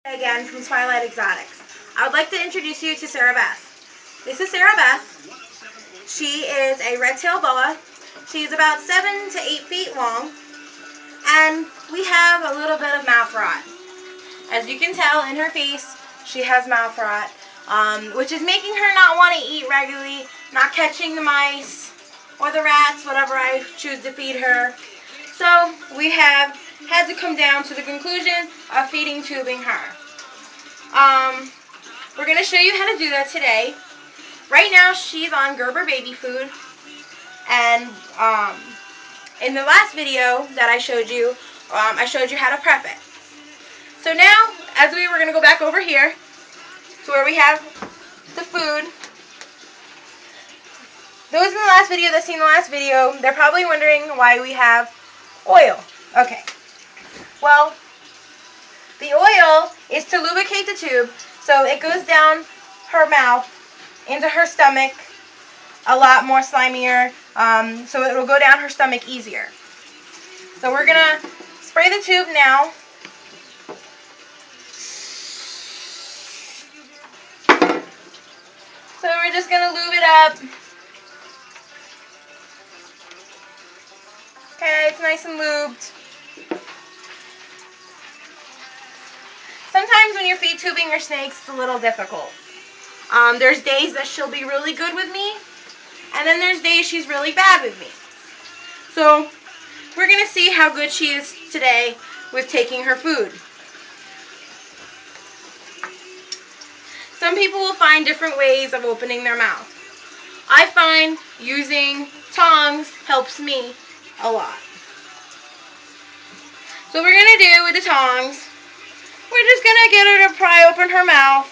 Again from Twilight Exotics. I would like to introduce you to Sarah Beth. This is Sarah Beth. She is a red-tailed boa. She's about 7 to 8 feet long, and we have a little bit of mouth rot. As you can tell in her face, she has mouth rot, which is making her not want to eat regularly, not catching the mice or the rats, whatever I choose to feed her. So we have had to come down to the conclusion of feeding tubing her. We're going to show you how to do that today. Right now she's on Gerber baby food, and in the last video that I showed you how to prep it. So now, as we're going to go back over here to where we have the food. Those in the last video that seen the last video, they're probably wondering why we have oil. Okay. Well, the oil is to lubricate the tube, so it goes down her mouth into her stomach a lot more slimier, so it will go down her stomach easier. So we're gonna spray the tube now. So we're just gonna lube it up. Okay, it's nice and lubed. Sometimes when you're feed tubing your snakes, it's a little difficult. There's days that she'll be really good with me, and then there's days she's really bad with me. So we're going to see how good she is today with taking her food. Some people will find different ways of opening their mouth. I find using tongs helps me a lot. So what we're going to do with the tongs, we're just going to get her to pry open her mouth,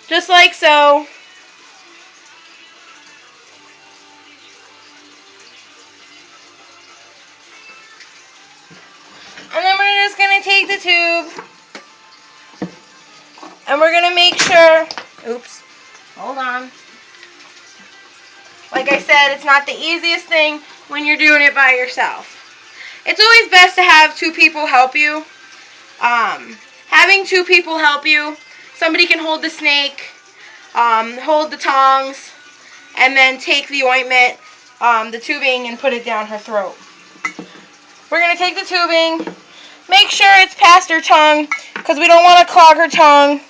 just like so. And then we're just going to take the tube, and we're going to make sure, oops, hold on. Like I said, it's not the easiest thing when you're doing it by yourself. It's always best to have two people help you. Having two people help you, somebody can hold the snake, hold the tongs, and then take the ointment, the tubing, and put it down her throat. We're going to take the tubing, make sure it's past her tongue, because we don't want to clog her tongue.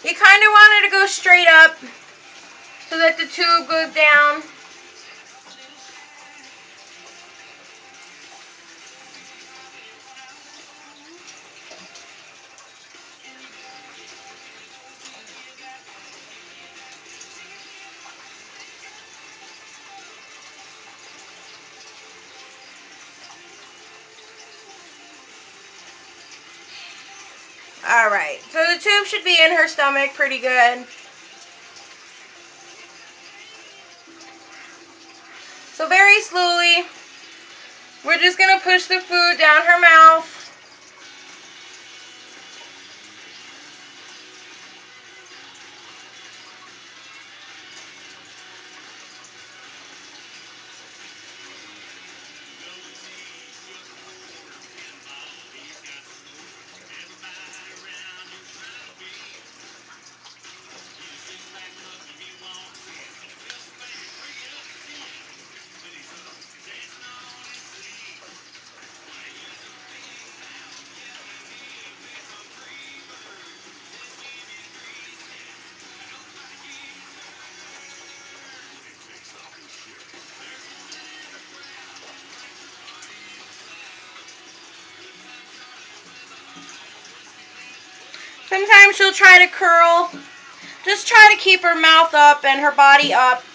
You kind of want her to go straight up so that the tube goes down. Alright, so the tube should be in her stomach pretty good. So very slowly, we're just going to push the food down her mouth. Sometimes she'll try to curl. Just try to keep her mouth up and her body up.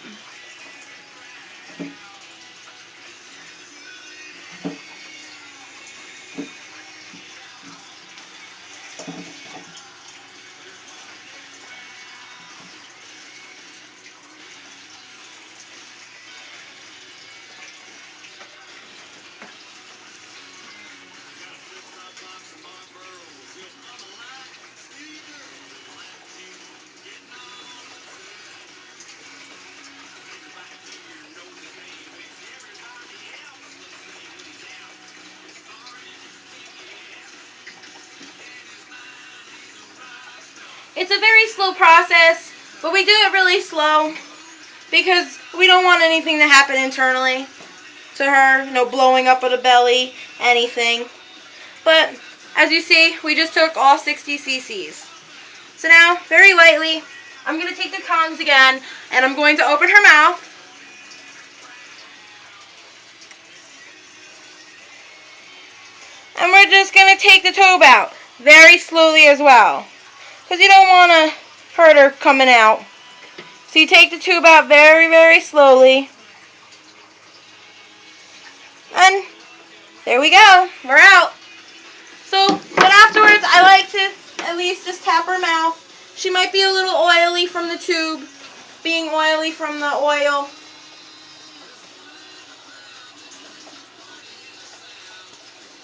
It's a very slow process, but we do it really slow because we don't want anything to happen internally to her, no blowing up of the belly, anything. But as you see, we just took all 60 cc's. So now, very lightly, I'm going to take the tongs again, and I'm going to open her mouth. And we're just going to take the tube out, very slowly as well, because you don't want to hurt her coming out. So you take the tube out very, very slowly. And there we go, we're out. So, but afterwards, I like to at least just tap her mouth. She might be a little oily from the tube, being oily from the oil.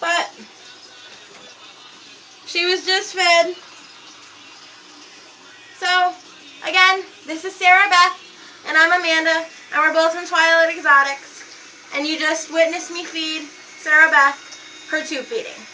But she was just fed. So, again, this is Sarah Beth, and I'm Amanda, and we're both from Twilight Exotics. And you just witnessed me feed Sarah Beth her tube feeding.